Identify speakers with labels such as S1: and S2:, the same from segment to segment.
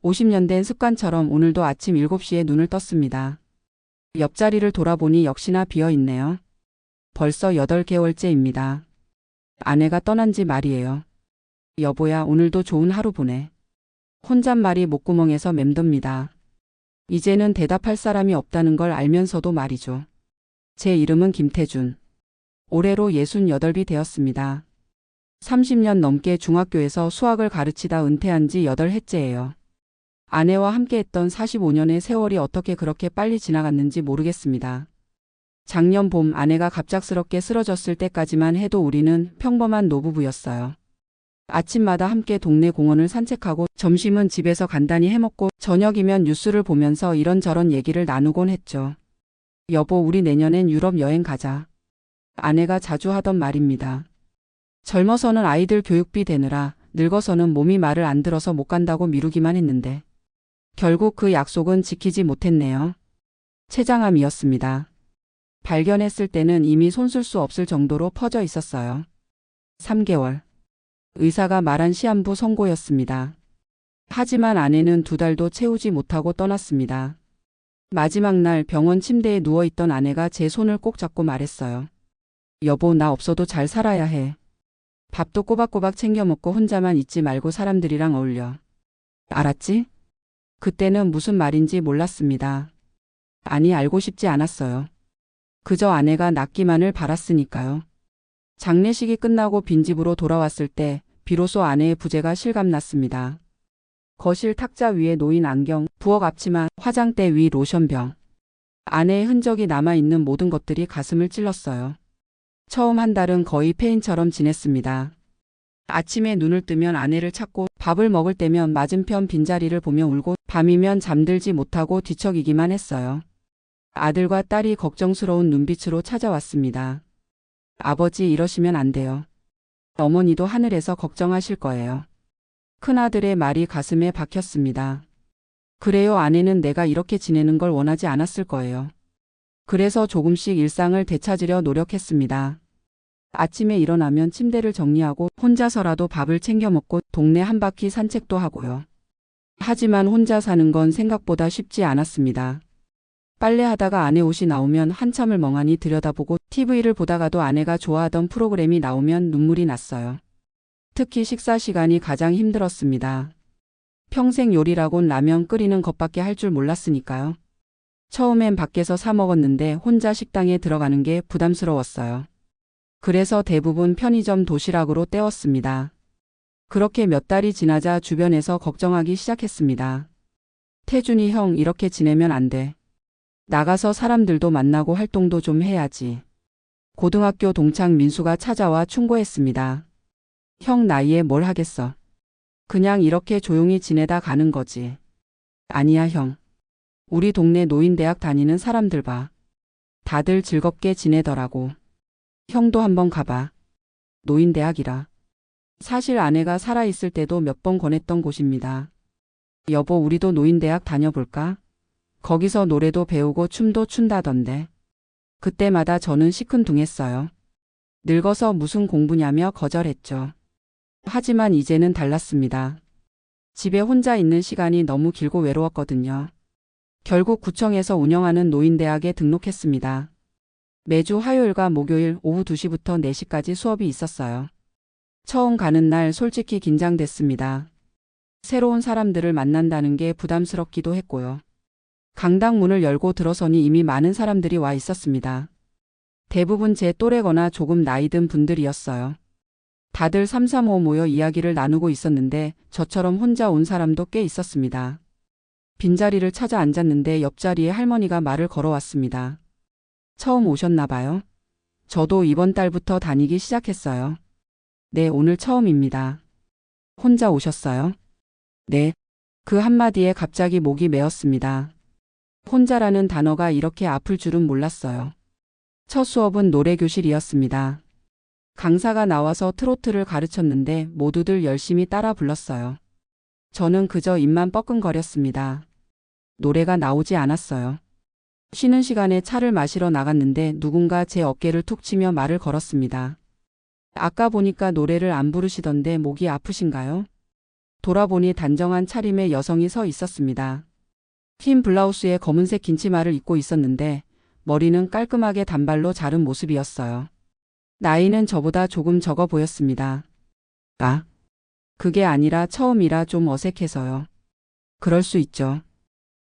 S1: 50년 된 습관처럼 오늘도 아침 7시에 눈을 떴습니다. 옆자리를 돌아보니 역시나 비어있네요. 벌써 8개월째입니다. 아내가 떠난 지 말이에요. 여보야, 오늘도 좋은 하루 보내. 혼잣말이 목구멍에서 맴돕니다. 이제는 대답할 사람이 없다는 걸 알면서도 말이죠. 제 이름은 김태준. 올해로 68이 되었습니다. 30년 넘게 중학교에서 수학을 가르치다 은퇴한 지 8해째예요. 아내와 함께했던 45년의 세월이 어떻게 그렇게 빨리 지나갔는지 모르겠습니다. 작년 봄 아내가 갑작스럽게 쓰러졌을 때까지만 해도 우리는 평범한 노부부였어요. 아침마다 함께 동네 공원을 산책하고 점심은 집에서 간단히 해먹고 저녁이면 뉴스를 보면서 이런저런 얘기를 나누곤 했죠. 여보, 우리 내년엔 유럽 여행 가자. 아내가 자주 하던 말입니다. 젊어서는 아이들 교육비 대느라, 늙어서는 몸이 말을 안 들어서 못 간다고 미루기만 했는데 결국 그 약속은 지키지 못했네요. 췌장암이었습니다. 발견했을 때는 이미 손쓸 수 없을 정도로 퍼져 있었어요. 3개월. 의사가 말한 시한부 선고였습니다. 하지만 아내는 2달도 채우지 못하고 떠났습니다. 마지막 날 병원 침대에 누워있던 아내가 제 손을 꼭 잡고 말했어요. 여보, 나 없어도 잘 살아야 해. 밥도 꼬박꼬박 챙겨 먹고 혼자만 있지 말고 사람들이랑 어울려. 알았지? 그때는 무슨 말인지 몰랐습니다. 아니, 알고 싶지 않았어요. 그저 아내가 낫기만을 바랐으니까요. 장례식이 끝나고 빈집으로 돌아왔을 때 비로소 아내의 부재가 실감났습니다. 거실 탁자 위에 놓인 안경, 부엌 앞치마, 화장대 위 로션병. 아내의 흔적이 남아있는 모든 것들이 가슴을 찔렀어요. 처음 한 달은 거의 폐인처럼 지냈습니다. 아침에 눈을 뜨면 아내를 찾고 밥을 먹을 때면 맞은편 빈자리를 보며 울고 밤이면 잠들지 못하고 뒤척이기만 했어요. 아들과 딸이 걱정스러운 눈빛으로 찾아왔습니다. 아버지, 이러시면 안 돼요. 어머니도 하늘에서 걱정하실 거예요. 큰아들의 말이 가슴에 박혔습니다. 그래요, 아내는 내가 이렇게 지내는 걸 원하지 않았을 거예요. 그래서 조금씩 일상을 되찾으려 노력했습니다. 아침에 일어나면 침대를 정리하고 혼자서라도 밥을 챙겨 먹고 동네 한 바퀴 산책도 하고요. 하지만 혼자 사는 건 생각보다 쉽지 않았습니다. 빨래하다가 아내 옷이 나오면 한참을 멍하니 들여다보고 TV를 보다가도 아내가 좋아하던 프로그램이 나오면 눈물이 났어요. 특히 식사 시간이 가장 힘들었습니다. 평생 요리라곤 라면 끓이는 것밖에 할 줄 몰랐으니까요. 처음엔 밖에서 사 먹었는데 혼자 식당에 들어가는 게 부담스러웠어요. 그래서 대부분 편의점 도시락으로 때웠습니다. 그렇게 몇 달이 지나자 주변에서 걱정하기 시작했습니다. 태준이 형, 이렇게 지내면 안 돼. 나가서 사람들도 만나고 활동도 좀 해야지. 고등학교 동창 민수가 찾아와 충고했습니다. 형 나이에 뭘 하겠어. 그냥 이렇게 조용히 지내다 가는 거지. 아니야 형. 우리 동네 노인대학 다니는 사람들 봐. 다들 즐겁게 지내더라고. 형도 한번 가봐. 노인대학이라. 사실 아내가 살아있을 때도 몇 번 권했던 곳입니다. 여보, 우리도 노인대학 다녀볼까? 거기서 노래도 배우고 춤도 춘다던데. 그때마다 저는 시큰둥했어요. 늙어서 무슨 공부냐며 거절했죠. 하지만 이제는 달랐습니다. 집에 혼자 있는 시간이 너무 길고 외로웠거든요. 결국 구청에서 운영하는 노인대학에 등록했습니다. 매주 화요일과 목요일 오후 2시부터 4시까지 수업이 있었어요. 처음 가는 날 솔직히 긴장됐습니다. 새로운 사람들을 만난다는 게 부담스럽기도 했고요. 강당 문을 열고 들어서니 이미 많은 사람들이 와 있었습니다. 대부분 제 또래거나 조금 나이 든 분들이었어요. 다들 삼삼오오 모여 이야기를 나누고 있었는데 저처럼 혼자 온 사람도 꽤 있었습니다. 빈자리를 찾아 앉았는데 옆자리에 할머니가 말을 걸어왔습니다. 처음 오셨나 봐요. 저도 이번 달부터 다니기 시작했어요. 네, 오늘 처음입니다. 혼자 오셨어요? 네. 그 한마디에 갑자기 목이 메었습니다. 혼자라는 단어가 이렇게 아플 줄은 몰랐어요. 첫 수업은 노래교실이었습니다. 강사가 나와서 트로트를 가르쳤는데 모두들 열심히 따라 불렀어요. 저는 그저 입만 뻐끔거렸습니다. 노래가 나오지 않았어요. 쉬는 시간에 차를 마시러 나갔는데 누군가 제 어깨를 툭 치며 말을 걸었습니다. 아까 보니까 노래를 안 부르시던데 목이 아프신가요? 돌아보니 단정한 차림의 여성이 서 있었습니다. 흰 블라우스에 검은색 긴 치마를 입고 있었는데 머리는 깔끔하게 단발로 자른 모습이었어요. 나이는 저보다 조금 적어 보였습니다. 아, 그게 아니라 처음이라 좀 어색해서요. 그럴 수 있죠.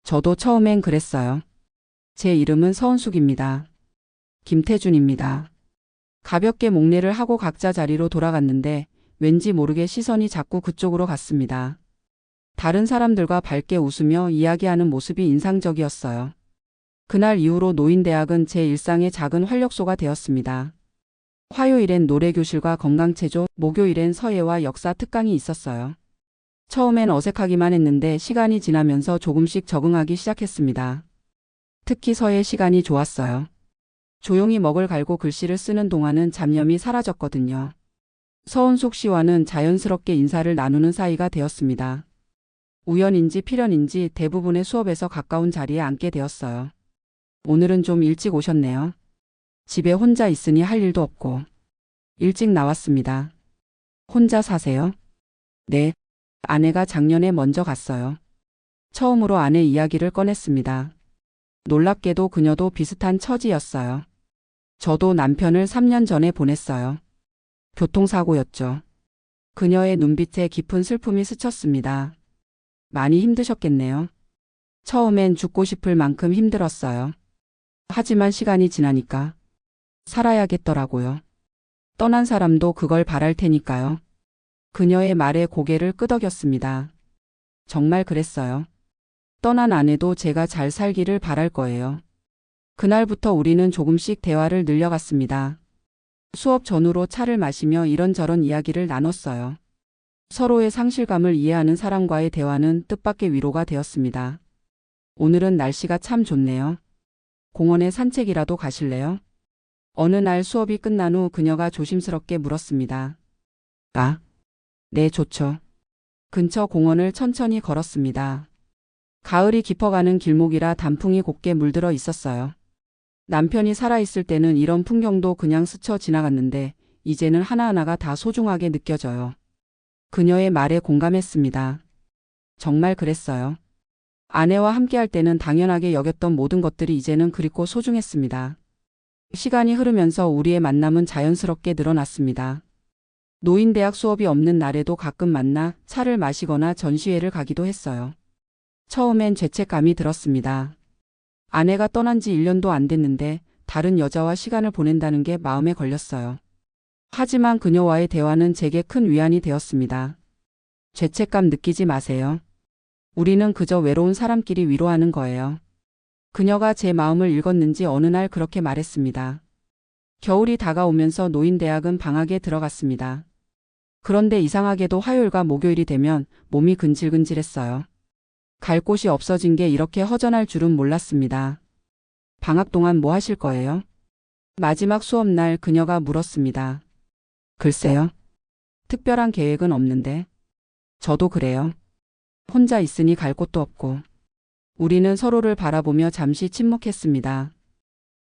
S1: 저도 처음엔 그랬어요. 제 이름은 서은숙입니다. 김태준입니다. 가볍게 목례를 하고 각자 자리로 돌아갔는데 왠지 모르게 시선이 자꾸 그쪽으로 갔습니다. 다른 사람들과 밝게 웃으며 이야기하는 모습이 인상적이었어요. 그날 이후로 노인대학은 제 일상의 작은 활력소가 되었습니다. 화요일엔 노래교실과 건강체조, 목요일엔 서예와 역사 특강이 있었어요. 처음엔 어색하기만 했는데 시간이 지나면서 조금씩 적응하기 시작했습니다. 특히 서예 시간이 좋았어요. 조용히 먹을 갈고 글씨를 쓰는 동안은 잡념이 사라졌거든요. 서은숙 씨와는 자연스럽게 인사를 나누는 사이가 되었습니다. 우연인지 필연인지 대부분의 수업에서 가까운 자리에 앉게 되었어요. 오늘은 좀 일찍 오셨네요. 집에 혼자 있으니 할 일도 없고. 일찍 나왔습니다. 혼자 사세요? 네. 아내가 작년에 먼저 갔어요. 처음으로 아내 이야기를 꺼냈습니다. 놀랍게도 그녀도 비슷한 처지였어요. 저도 남편을 3년 전에 보냈어요. 교통사고였죠. 그녀의 눈빛에 깊은 슬픔이 스쳤습니다. 많이 힘드셨겠네요. 처음엔 죽고 싶을 만큼 힘들었어요. 하지만 시간이 지나니까 살아야겠더라고요. 떠난 사람도 그걸 바랄 테니까요. 그녀의 말에 고개를 끄덕였습니다. 정말 그랬어요. 떠난 아내도 제가 잘 살기를 바랄 거예요. 그날부터 우리는 조금씩 대화를 늘려갔습니다. 수업 전후로 차를 마시며 이런저런 이야기를 나눴어요. 서로의 상실감을 이해하는 사람과의 대화는 뜻밖의 위로가 되었습니다. 오늘은 날씨가 참 좋네요. 공원에 산책이라도 가실래요? 어느 날 수업이 끝난 후 그녀가 조심스럽게 물었습니다. 아, 네, 좋죠. 근처 공원을 천천히 걸었습니다. 가을이 깊어가는 길목이라 단풍이 곱게 물들어 있었어요. 남편이 살아있을 때는 이런 풍경도 그냥 스쳐 지나갔는데 이제는 하나하나가 다 소중하게 느껴져요. 그녀의 말에 공감했습니다. 정말 그랬어요. 아내와 함께할 때는 당연하게 여겼던 모든 것들이 이제는 그립고 소중했습니다. 시간이 흐르면서 우리의 만남은 자연스럽게 늘어났습니다. 노인대학 수업이 없는 날에도 가끔 만나 차를 마시거나 전시회를 가기도 했어요. 처음엔 죄책감이 들었습니다. 아내가 떠난 지 1년도 안 됐는데 다른 여자와 시간을 보낸다는 게 마음에 걸렸어요. 하지만 그녀와의 대화는 제게 큰 위안이 되었습니다. 죄책감 느끼지 마세요. 우리는 그저 외로운 사람끼리 위로하는 거예요. 그녀가 제 마음을 읽었는지 어느 날 그렇게 말했습니다. 겨울이 다가오면서 노인대학은 방학에 들어갔습니다. 그런데 이상하게도 화요일과 목요일이 되면 몸이 근질근질했어요. 갈 곳이 없어진 게 이렇게 허전할 줄은 몰랐습니다. 방학 동안 뭐 하실 거예요? 마지막 수업날 그녀가 물었습니다. 글쎄요. 특별한 계획은 없는데. 저도 그래요. 혼자 있으니 갈 곳도 없고. 우리는 서로를 바라보며 잠시 침묵했습니다.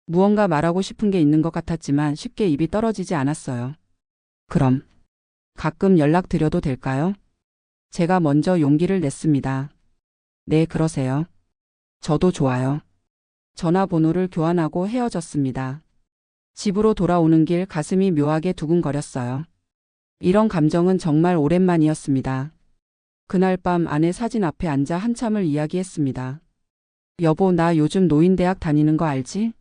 S1: 무언가 말하고 싶은 게 있는 것 같았지만 쉽게 입이 떨어지지 않았어요. 그럼 가끔 연락드려도 될까요? 제가 먼저 용기를 냈습니다. 네, 그러세요. 저도 좋아요. 전화번호를 교환하고 헤어졌습니다. 집으로 돌아오는 길 가슴이 묘하게 두근거렸어요. 이런 감정은 정말 오랜만이었습니다. 그날 밤 아내 사진 앞에 앉아 한참을 이야기했습니다. 여보, 나 요즘 노인대학 다니는 거 알지?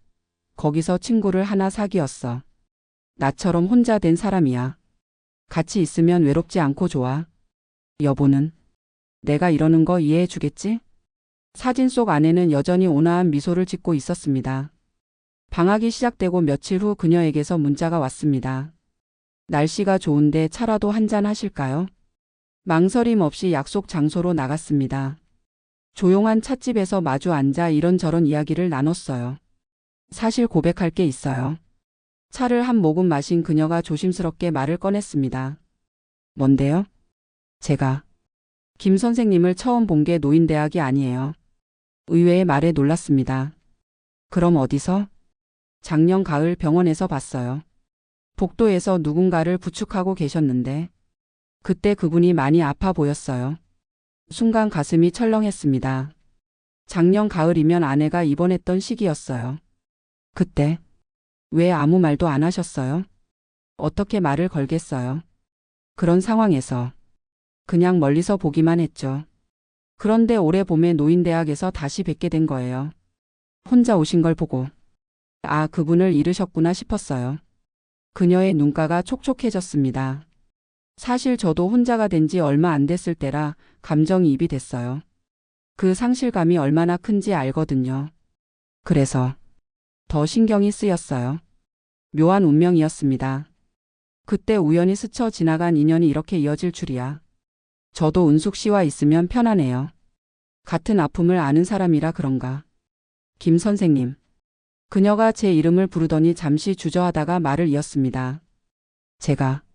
S1: 거기서 친구를 하나 사귀었어. 나처럼 혼자 된 사람이야. 같이 있으면 외롭지 않고 좋아. 여보는? 내가 이러는 거 이해해 주겠지? 사진 속 아내는 여전히 온화한 미소를 짓고 있었습니다. 방학이 시작되고 며칠 후 그녀에게서 문자가 왔습니다. 날씨가 좋은데 차라도 한잔 하실까요? 망설임 없이 약속 장소로 나갔습니다. 조용한 찻집에서 마주 앉아 이런저런 이야기를 나눴어요. 사실 고백할 게 있어요. 차를 한 모금 마신 그녀가 조심스럽게 말을 꺼냈습니다. 뭔데요? 제가 김 선생님을 처음 본 게 노인대학이 아니에요. 의외의 말에 놀랐습니다. 그럼 어디서? 작년 가을 병원에서 봤어요. 복도에서 누군가를 부축하고 계셨는데 그때 그분이 많이 아파 보였어요. 순간 가슴이 철렁했습니다. 작년 가을이면 아내가 입원했던 시기였어요. 그때 왜 아무 말도 안 하셨어요? 어떻게 말을 걸겠어요? 그런 상황에서 그냥 멀리서 보기만 했죠. 그런데 올해 봄에 노인대학에서 다시 뵙게 된 거예요. 혼자 오신 걸 보고 아, 그분을 잃으셨구나 싶었어요. 그녀의 눈가가 촉촉해졌습니다. 사실 저도 혼자가 된 지 얼마 안 됐을 때라 감정이입이 됐어요. 그 상실감이 얼마나 큰지 알거든요. 그래서 더 신경이 쓰였어요. 묘한 운명이었습니다. 그때 우연히 스쳐 지나간 인연이 이렇게 이어질 줄이야. 저도 은숙 씨와 있으면 편하네요. 같은 아픔을 아는 사람이라 그런가. 김 선생님. 그녀가 제 이름을 부르더니 잠시 주저하다가 말을 이었습니다. 제가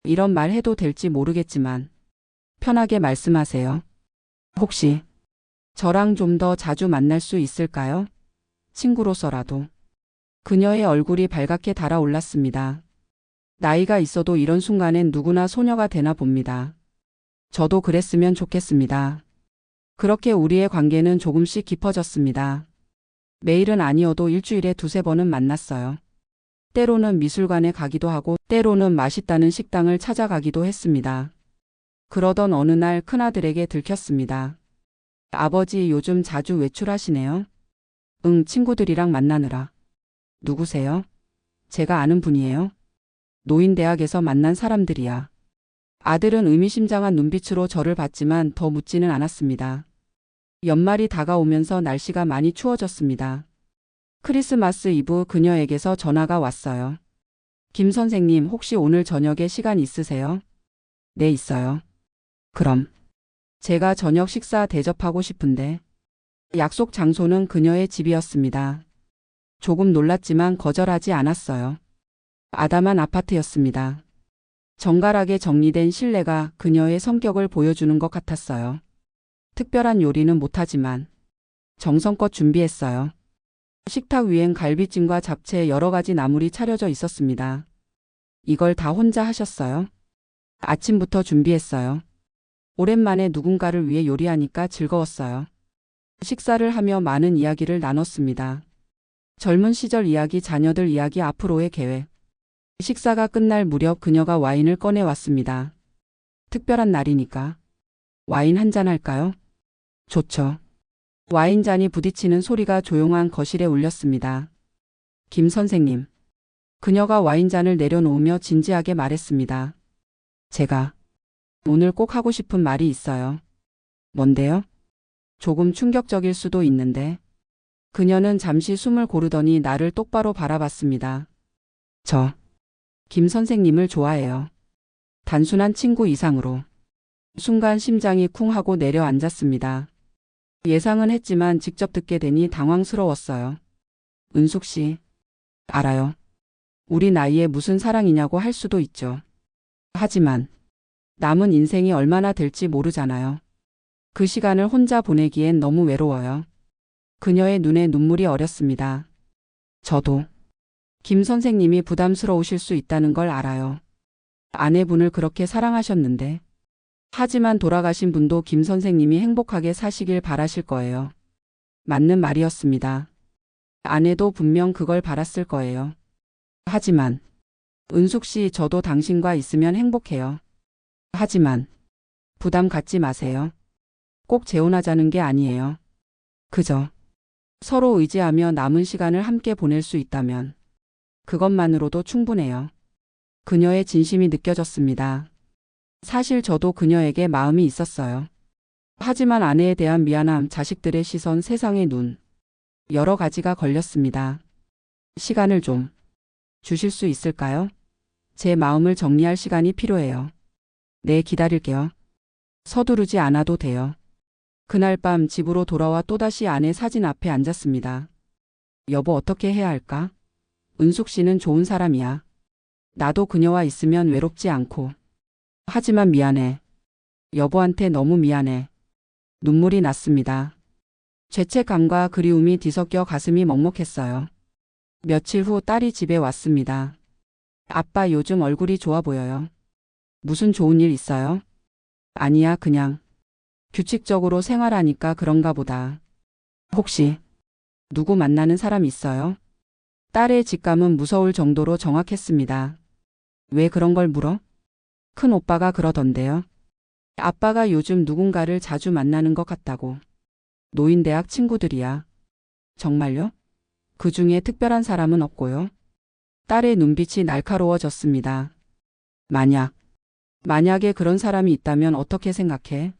S1: 이런 말 해도 될지 모르겠지만 편하게 말씀하세요. 혹시 저랑 좀 더 자주 만날 수 있을까요? 친구로서라도. 그녀의 얼굴이 발갛게 달아올랐습니다. 나이가 있어도 이런 순간엔 누구나 소녀가 되나 봅니다. 저도 그랬으면 좋겠습니다. 그렇게 우리의 관계는 조금씩 깊어졌습니다. 매일은 아니어도 일주일에 두세 번은 만났어요. 때로는 미술관에 가기도 하고 때로는 맛있다는 식당을 찾아가기도 했습니다. 그러던 어느 날 큰아들에게 들켰습니다. 아버지 요즘 자주 외출하시네요? 응, 친구들이랑 만나느라. 누구세요? 제가 아는 분이에요. 노인대학에서 만난 사람들이야. 아들은 의미심장한 눈빛으로 저를 봤지만 더 묻지는 않았습니다. 연말이 다가오면서 날씨가 많이 추워졌습니다. 크리스마스 이브 그녀에게서 전화가 왔어요. 김 선생님, 혹시 오늘 저녁에 시간 있으세요? 네, 있어요. 그럼 제가 저녁 식사 대접하고 싶은데. 약속 장소는 그녀의 집이었습니다. 조금 놀랐지만 거절하지 않았어요. 아담한 아파트였습니다. 정갈하게 정리된 실내가 그녀의 성격을 보여주는 것 같았어요. 특별한 요리는 못하지만 정성껏 준비했어요. 식탁 위엔 갈비찜과 잡채 여러 가지 나물이 차려져 있었습니다. 이걸 다 혼자 하셨어요? 아침부터 준비했어요. 오랜만에 누군가를 위해 요리하니까 즐거웠어요. 식사를 하며 많은 이야기를 나눴습니다. 젊은 시절 이야기, 자녀들 이야기, 앞으로의 계획. 식사가 끝날 무렵 그녀가 와인을 꺼내왔습니다. 특별한 날이니까. 와인 한잔 할까요? 좋죠. 와인잔이 부딪히는 소리가 조용한 거실에 울렸습니다. 김 선생님. 그녀가 와인잔을 내려놓으며 진지하게 말했습니다. 제가 오늘 꼭 하고 싶은 말이 있어요. 뭔데요? 조금 충격적일 수도 있는데. 그녀는 잠시 숨을 고르더니 나를 똑바로 바라봤습니다. 저 김 선생님을 좋아해요. 단순한 친구 이상으로. 순간 심장이 쿵 하고 내려앉았습니다. 예상은 했지만 직접 듣게 되니 당황스러웠어요. 은숙 씨. 알아요. 우리 나이에 무슨 사랑이냐고 할 수도 있죠. 하지만 남은 인생이 얼마나 될지 모르잖아요. 그 시간을 혼자 보내기엔 너무 외로워요. 그녀의 눈에 눈물이 어렸습니다. 저도 김 선생님이 부담스러우실 수 있다는 걸 알아요. 아내분을 그렇게 사랑하셨는데. 하지만 돌아가신 분도 김 선생님이 행복하게 사시길 바라실 거예요. 맞는 말이었습니다. 아내도 분명 그걸 바랐을 거예요. 하지만 은숙 씨, 저도 당신과 있으면 행복해요. 하지만 부담 갖지 마세요. 꼭 재혼하자는 게 아니에요. 그저 서로 의지하며 남은 시간을 함께 보낼 수 있다면 그것만으로도 충분해요. 그녀의 진심이 느껴졌습니다. 사실 저도 그녀에게 마음이 있었어요. 하지만 아내에 대한 미안함, 자식들의 시선, 세상의 눈, 여러 가지가 걸렸습니다. 시간을 좀 주실 수 있을까요? 제 마음을 정리할 시간이 필요해요. 네, 기다릴게요. 서두르지 않아도 돼요. 그날 밤 집으로 돌아와 또다시 아내 사진 앞에 앉았습니다. 여보, 어떻게 해야 할까? 은숙 씨는 좋은 사람이야. 나도 그녀와 있으면 외롭지 않고. 하지만 미안해. 여보한테 너무 미안해. 눈물이 났습니다. 죄책감과 그리움이 뒤섞여 가슴이 먹먹했어요. 며칠 후 딸이 집에 왔습니다. 아빠, 요즘 얼굴이 좋아 보여요. 무슨 좋은 일 있어요? 아니야, 그냥 규칙적으로 생활하니까 그런가 보다. 혹시 누구 만나는 사람 있어요? 딸의 직감은 무서울 정도로 정확했습니다. 왜 그런 걸 물어? 큰 오빠가 그러던데요. 아빠가 요즘 누군가를 자주 만나는 것 같다고. 노인대학 친구들이야. 정말요? 그 중에 특별한 사람은 없고요. 딸의 눈빛이 날카로워졌습니다. 만약에 그런 사람이 있다면 어떻게 생각해?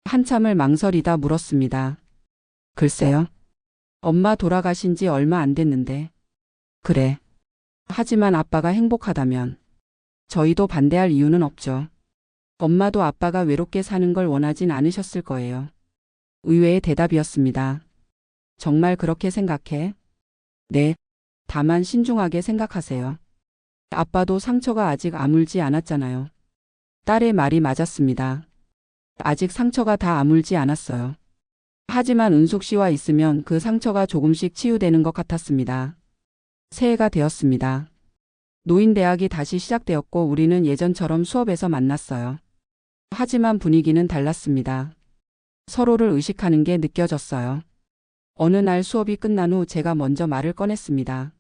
S1: 한참을 망설이다 물었습니다. 글쎄요. 엄마 돌아가신 지 얼마 안 됐는데. 그래. 하지만 아빠가 행복하다면 저희도 반대할 이유는 없죠. 엄마도 아빠가 외롭게 사는 걸 원하진 않으셨을 거예요. 의외의 대답이었습니다. 정말 그렇게 생각해? 네. 다만 신중하게 생각하세요. 아빠도 상처가 아직 아물지 않았잖아요. 딸의 말이 맞았습니다. 아직 상처가 다 아물지 않았어요. 하지만 은숙 씨와 있으면 그 상처가 조금씩 치유되는 것 같았습니다. 새해가 되었습니다. 노인대학이 다시 시작되었고 우리는 예전처럼 수업에서 만났어요. 하지만 분위기는 달랐습니다. 서로를 의식하는 게 느껴졌어요. 어느 날 수업이 끝난 후 제가 먼저 말을 꺼냈습니다.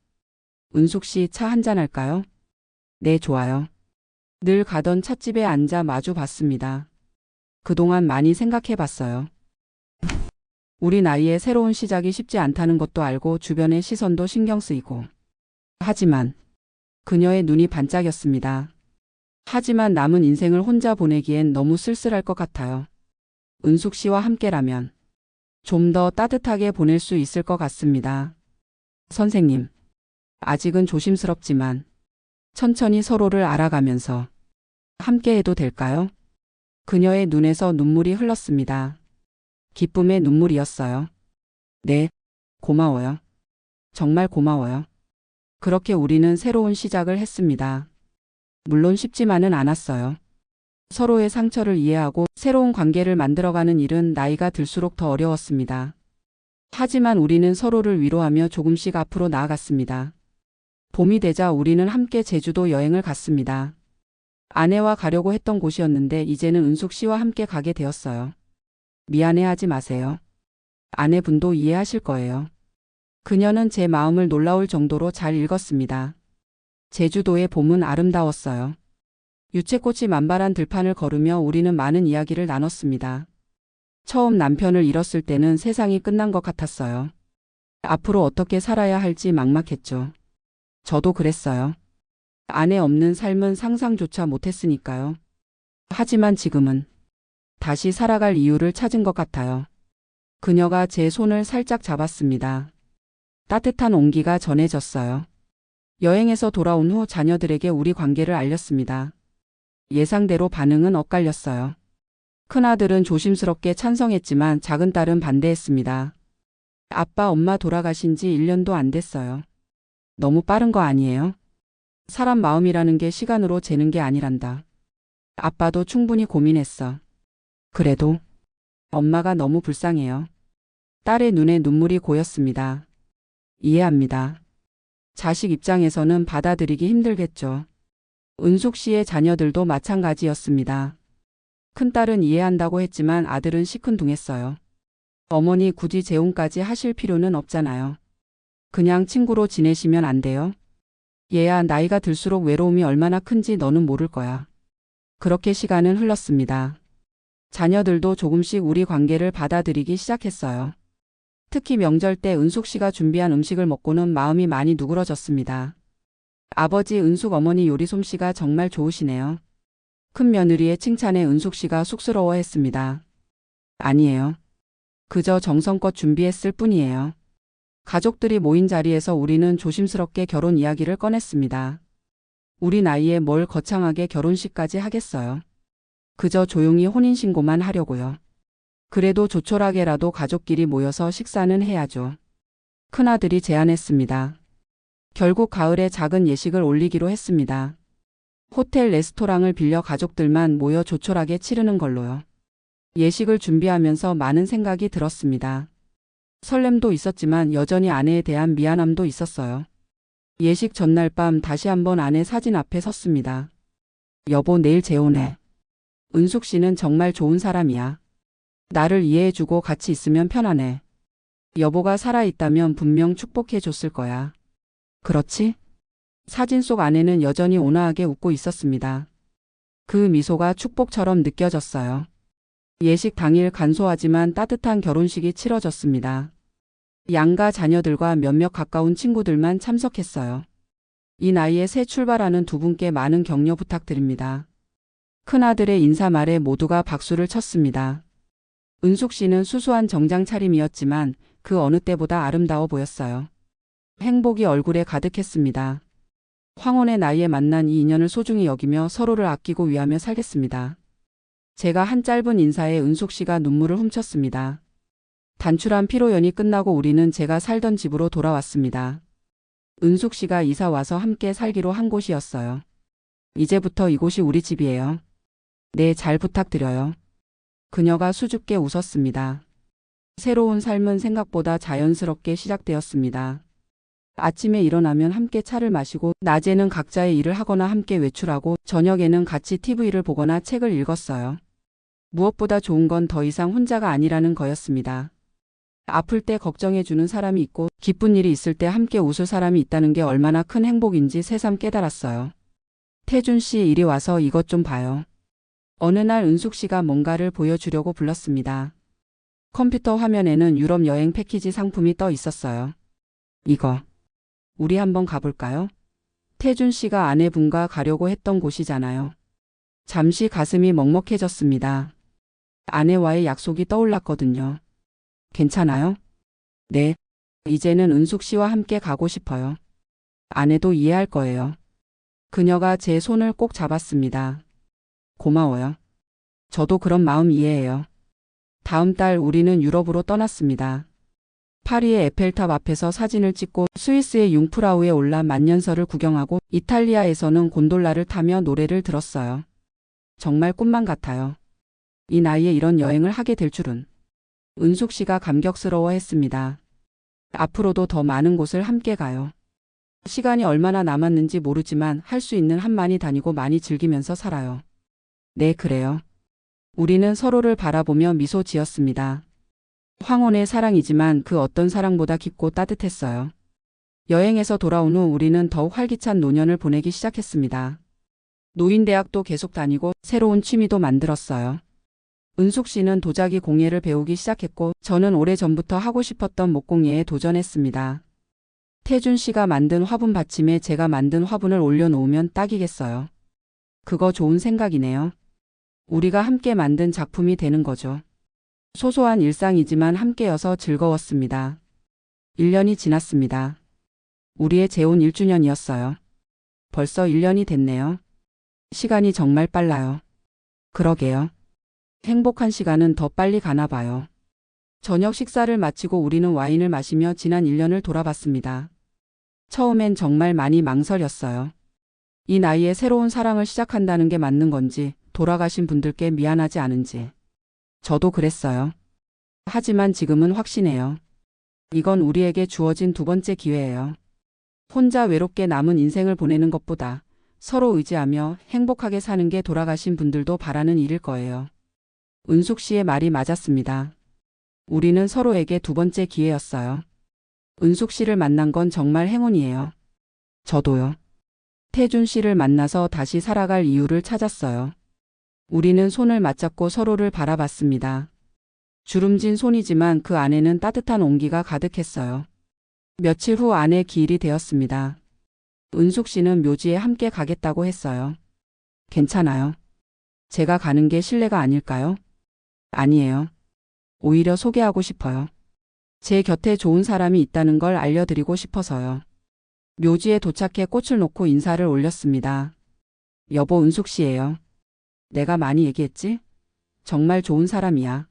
S1: 은숙 씨 차 한잔 할까요? 네, 좋아요. 늘 가던 찻집에 앉아 마주 봤습니다. 그동안 많이 생각해 봤어요. 우리 나이에 새로운 시작이 쉽지 않다는 것도 알고 주변의 시선도 신경 쓰이고. 하지만 그녀의 눈이 반짝였습니다. 하지만 남은 인생을 혼자 보내기엔 너무 쓸쓸할 것 같아요. 은숙 씨와 함께라면 좀 더 따뜻하게 보낼 수 있을 것 같습니다. 선생님, 아직은 조심스럽지만 천천히 서로를 알아가면서 함께해도 될까요? 그녀의 눈에서 눈물이 흘렀습니다. 기쁨의 눈물이었어요. 네, 고마워요. 정말 고마워요. 그렇게 우리는 새로운 시작을 했습니다. 물론 쉽지만은 않았어요. 서로의 상처를 이해하고 새로운 관계를 만들어가는 일은 나이가 들수록 더 어려웠습니다. 하지만 우리는 서로를 위로하며 조금씩 앞으로 나아갔습니다. 봄이 되자 우리는 함께 제주도 여행을 갔습니다. 아내와 가려고 했던 곳이었는데 이제는 은숙 씨와 함께 가게 되었어요. 미안해하지 마세요. 아내분도 이해하실 거예요. 그녀는 제 마음을 놀라울 정도로 잘 읽었습니다. 제주도의 봄은 아름다웠어요. 유채꽃이 만발한 들판을 걸으며 우리는 많은 이야기를 나눴습니다. 처음 남편을 잃었을 때는 세상이 끝난 것 같았어요. 앞으로 어떻게 살아야 할지 막막했죠. 저도 그랬어요. 아내 없는 삶은 상상조차 못했으니까요. 하지만 지금은 다시 살아갈 이유를 찾은 것 같아요. 그녀가 제 손을 살짝 잡았습니다. 따뜻한 온기가 전해졌어요. 여행에서 돌아온 후 자녀들에게 우리 관계를 알렸습니다. 예상대로 반응은 엇갈렸어요. 큰아들은 조심스럽게 찬성했지만 작은딸은 반대했습니다. 아빠, 엄마 돌아가신 지 1년도 안 됐어요. 너무 빠른 거 아니에요? 사람 마음이라는 게 시간으로 재는 게 아니란다. 아빠도 충분히 고민했어. 그래도 엄마가 너무 불쌍해요. 딸의 눈에 눈물이 고였습니다. 이해합니다. 자식 입장에서는 받아들이기 힘들겠죠. 은숙 씨의 자녀들도 마찬가지였습니다. 큰딸은 이해한다고 했지만 아들은 시큰둥했어요. 어머니 굳이 재혼까지 하실 필요는 없잖아요. 그냥 친구로 지내시면 안 돼요? 얘야, 나이가 들수록 외로움이 얼마나 큰지 너는 모를 거야. 그렇게 시간은 흘렀습니다. 자녀들도 조금씩 우리 관계를 받아들이기 시작했어요. 특히 명절 때 은숙 씨가 준비한 음식을 먹고는 마음이 많이 누그러졌습니다. 아버지, 은숙 어머니 요리 솜씨가 정말 좋으시네요. 큰 며느리의 칭찬에 은숙 씨가 쑥스러워했습니다. 아니에요. 그저 정성껏 준비했을 뿐이에요. 가족들이 모인 자리에서 우리는 조심스럽게 결혼 이야기를 꺼냈습니다. 우리 나이에 뭘 거창하게 결혼식까지 하겠어요. 그저 조용히 혼인신고만 하려고요. 그래도 조촐하게라도 가족끼리 모여서 식사는 해야죠. 큰아들이 제안했습니다. 결국 가을에 작은 예식을 올리기로 했습니다. 호텔 레스토랑을 빌려 가족들만 모여 조촐하게 치르는 걸로요. 예식을 준비하면서 많은 생각이 들었습니다. 설렘도 있었지만 여전히 아내에 대한 미안함도 있었어요. 예식 전날 밤 다시 한번 아내 사진 앞에 섰습니다. 여보, 내일 재혼해. 은숙 씨는 정말 좋은 사람이야. 나를 이해해주고 같이 있으면 편하네. 여보가 살아있다면 분명 축복해줬을 거야. 그렇지? 사진 속 아내는 여전히 온화하게 웃고 있었습니다. 그 미소가 축복처럼 느껴졌어요. 예식 당일 간소하지만 따뜻한 결혼식이 치러졌습니다. 양가 자녀들과 몇몇 가까운 친구들만 참석했어요. 이 나이에 새 출발하는 두 분께 많은 격려 부탁드립니다. 큰아들의 인사 말에 모두가 박수를 쳤습니다. 은숙 씨는 수수한 정장 차림이었지만 그 어느 때보다 아름다워 보였어요. 행복이 얼굴에 가득했습니다. 황혼의 나이에 만난 이 인연을 소중히 여기며 서로를 아끼고 위하며 살겠습니다. 제가 한 짧은 인사에 은숙 씨가 눈물을 훔쳤습니다. 단출한 피로연이 끝나고 우리는 제가 살던 집으로 돌아왔습니다. 은숙 씨가 이사 와서 함께 살기로 한 곳이었어요. 이제부터 이곳이 우리 집이에요. 네, 잘 부탁드려요. 그녀가 수줍게 웃었습니다. 새로운 삶은 생각보다 자연스럽게 시작되었습니다. 아침에 일어나면 함께 차를 마시고 낮에는 각자의 일을 하거나 함께 외출하고 저녁에는 같이 TV를 보거나 책을 읽었어요. 무엇보다 좋은 건 더 이상 혼자가 아니라는 거였습니다. 아플 때 걱정해주는 사람이 있고 기쁜 일이 있을 때 함께 웃을 사람이 있다는 게 얼마나 큰 행복인지 새삼 깨달았어요. 태준 씨, 이리 와서 이것 좀 봐요. 어느 날 은숙 씨가 뭔가를 보여주려고 불렀습니다. 컴퓨터 화면에는 유럽 여행 패키지 상품이 떠 있었어요. 이거 우리 한번 가볼까요? 태준 씨가 아내분과 가려고 했던 곳이잖아요. 잠시 가슴이 먹먹해졌습니다. 아내와의 약속이 떠올랐거든요. 괜찮아요? 네. 이제는 은숙 씨와 함께 가고 싶어요. 아내도 이해할 거예요. 그녀가 제 손을 꼭 잡았습니다. 고마워요. 저도 그런 마음 이해해요. 다음 달 우리는 유럽으로 떠났습니다. 파리의 에펠탑 앞에서 사진을 찍고 스위스의 융프라우에 올라 만년설을 구경하고 이탈리아에서는 곤돌라를 타며 노래를 들었어요. 정말 꿈만 같아요. 이 나이에 이런 여행을 하게 될 줄은. 은숙 씨가 감격스러워했습니다. 앞으로도 더 많은 곳을 함께 가요. 시간이 얼마나 남았는지 모르지만 할 수 있는 한 많이 다니고 많이 즐기면서 살아요. 네, 그래요. 우리는 서로를 바라보며 미소 지었습니다. 황혼의 사랑이지만 그 어떤 사랑보다 깊고 따뜻했어요. 여행에서 돌아온 후 우리는 더욱 활기찬 노년을 보내기 시작했습니다. 노인대학도 계속 다니고 새로운 취미도 만들었어요. 은숙 씨는 도자기 공예를 배우기 시작했고 저는 오래전부터 하고 싶었던 목공예에 도전했습니다. 태준 씨가 만든 화분 받침에 제가 만든 화분을 올려놓으면 딱이겠어요. 그거 좋은 생각이네요. 우리가 함께 만든 작품이 되는 거죠. 소소한 일상이지만 함께여서 즐거웠습니다. 1년이 지났습니다. 우리의 재혼 1주년이었어요. 벌써 1년이 됐네요. 시간이 정말 빨라요. 그러게요. 행복한 시간은 더 빨리 가나 봐요. 저녁 식사를 마치고 우리는 와인을 마시며 지난 1년을 돌아봤습니다. 처음엔 정말 많이 망설였어요. 이 나이에 새로운 사랑을 시작한다는 게 맞는 건지, 돌아가신 분들께 미안하지 않은지. 저도 그랬어요. 하지만 지금은 확신해요. 이건 우리에게 주어진 두 번째 기회예요. 혼자 외롭게 남은 인생을 보내는 것보다 서로 의지하며 행복하게 사는 게 돌아가신 분들도 바라는 일일 거예요. 은숙 씨의 말이 맞았습니다. 우리는 서로에게 두 번째 기회였어요. 은숙 씨를 만난 건 정말 행운이에요. 저도요. 태준 씨를 만나서 다시 살아갈 이유를 찾았어요. 우리는 손을 맞잡고 서로를 바라봤습니다. 주름진 손이지만 그 안에는 따뜻한 온기가 가득했어요. 며칠 후 아내 기일이 되었습니다. 은숙 씨는 묘지에 함께 가겠다고 했어요. 괜찮아요. 제가 가는 게 실례가 아닐까요? 아니에요. 오히려 소개하고 싶어요. 제 곁에 좋은 사람이 있다는 걸 알려드리고 싶어서요. 묘지에 도착해 꽃을 놓고 인사를 올렸습니다. 여보, 은숙 씨예요. 내가 많이 얘기했지? 정말 좋은 사람이야.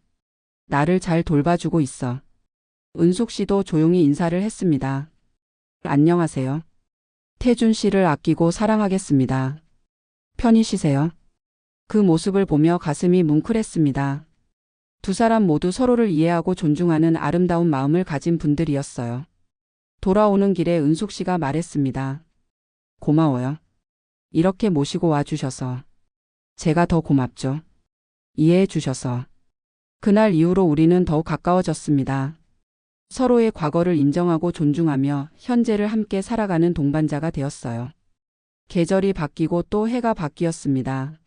S1: 나를 잘 돌봐주고 있어. 은숙 씨도 조용히 인사를 했습니다. 안녕하세요. 태준 씨를 아끼고 사랑하겠습니다. 편히 쉬세요. 그 모습을 보며 가슴이 뭉클했습니다. 두 사람 모두 서로를 이해하고 존중하는 아름다운 마음을 가진 분들이었어요. 돌아오는 길에 은숙 씨가 말했습니다. 고마워요. 이렇게 모시고 와주셔서. 제가 더 고맙죠. 이해해 주셔서. 그날 이후로 우리는 더욱 가까워졌습니다. 서로의 과거를 인정하고 존중하며 현재를 함께 살아가는 동반자가 되었어요. 계절이 바뀌고 또 해가 바뀌었습니다.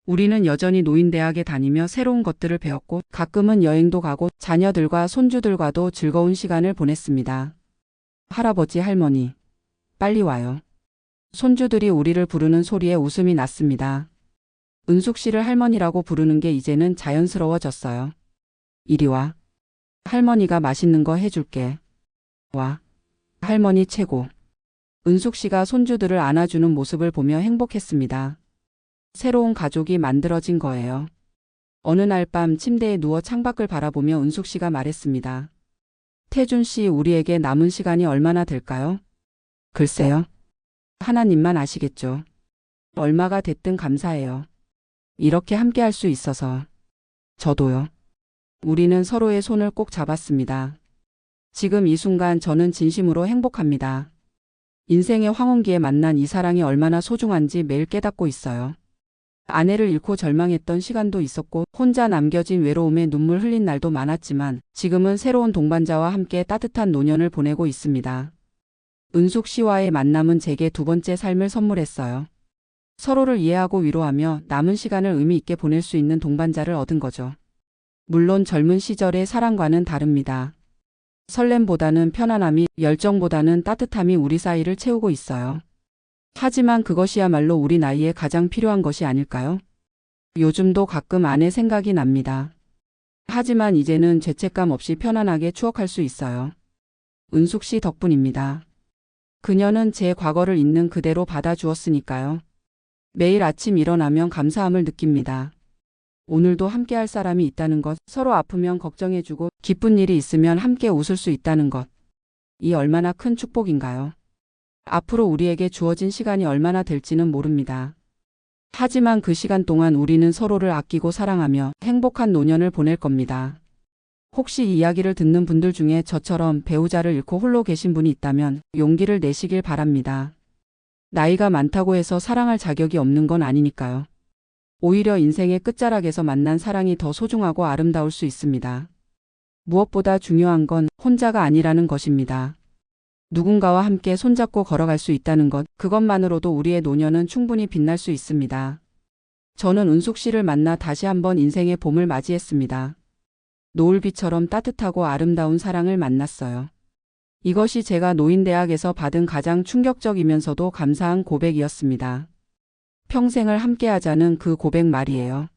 S1: 우리는 여전히 노인대학에 다니며 새로운 것들을 배웠고 가끔은 여행도 가고 자녀들과 손주들과도 즐거운 시간을 보냈습니다. 할아버지, 할머니, 빨리 와요. 손주들이 우리를 부르는 소리에 웃음이 났습니다. 은숙 씨를 할머니라고 부르는 게 이제는 자연스러워졌어요. 이리 와. 할머니가 맛있는 거 해줄게. 와. 할머니 최고. 은숙 씨가 손주들을 안아주는 모습을 보며 행복했습니다. 새로운 가족이 만들어진 거예요. 어느 날 밤 침대에 누워 창밖을 바라보며 은숙 씨가 말했습니다. 태준 씨, 우리에게 남은 시간이 얼마나 될까요? 글쎄요. 하나님만 아시겠죠. 얼마가 됐든 감사해요. 이렇게 함께 할 수 있어서. 저도요. 우리는 서로의 손을 꼭 잡았습니다. 지금 이 순간 저는 진심으로 행복합니다. 인생의 황혼기에 만난 이 사랑이 얼마나 소중한지 매일 깨닫고 있어요. 아내를 잃고 절망했던 시간도 있었고 혼자 남겨진 외로움에 눈물 흘린 날도 많았지만 지금은 새로운 동반자와 함께 따뜻한 노년을 보내고 있습니다. 은숙 씨와의 만남은 제게 두 번째 삶을 선물했어요. 서로를 이해하고 위로하며 남은 시간을 의미 있게 보낼 수 있는 동반자를 얻은 거죠. 물론 젊은 시절의 사랑과는 다릅니다. 설렘보다는 편안함이, 열정보다는 따뜻함이 우리 사이를 채우고 있어요. 하지만 그것이야말로 우리 나이에 가장 필요한 것이 아닐까요? 요즘도 가끔 아내 생각이 납니다. 하지만 이제는 죄책감 없이 편안하게 추억할 수 있어요. 은숙 씨 덕분입니다. 그녀는 제 과거를 있는 그대로 받아주었으니까요. 매일 아침 일어나면 감사함을 느낍니다. 오늘도 함께 할 사람이 있다는 것, 서로 아프면 걱정해주고 기쁜 일이 있으면 함께 웃을 수 있다는 것. 이 얼마나 큰 축복인가요? 앞으로 우리에게 주어진 시간이 얼마나 될지는 모릅니다. 하지만 그 시간 동안 우리는 서로를 아끼고 사랑하며 행복한 노년을 보낼 겁니다. 혹시 이 이야기를 듣는 분들 중에 저처럼 배우자를 잃고 홀로 계신 분이 있다면 용기를 내시길 바랍니다. 나이가 많다고 해서 사랑할 자격이 없는 건 아니니까요. 오히려 인생의 끝자락에서 만난 사랑이 더 소중하고 아름다울 수 있습니다. 무엇보다 중요한 건 혼자가 아니라는 것입니다. 누군가와 함께 손잡고 걸어갈 수 있다는 것, 그것만으로도 우리의 노년은 충분히 빛날 수 있습니다. 저는 은숙 씨를 만나 다시 한번 인생의 봄을 맞이했습니다. 노을비처럼 따뜻하고 아름다운 사랑을 만났어요. 이것이 제가 노인대학에서 받은 가장 충격적이면서도 감사한 고백이었습니다. 평생을 함께하자는 그 고백 말이에요.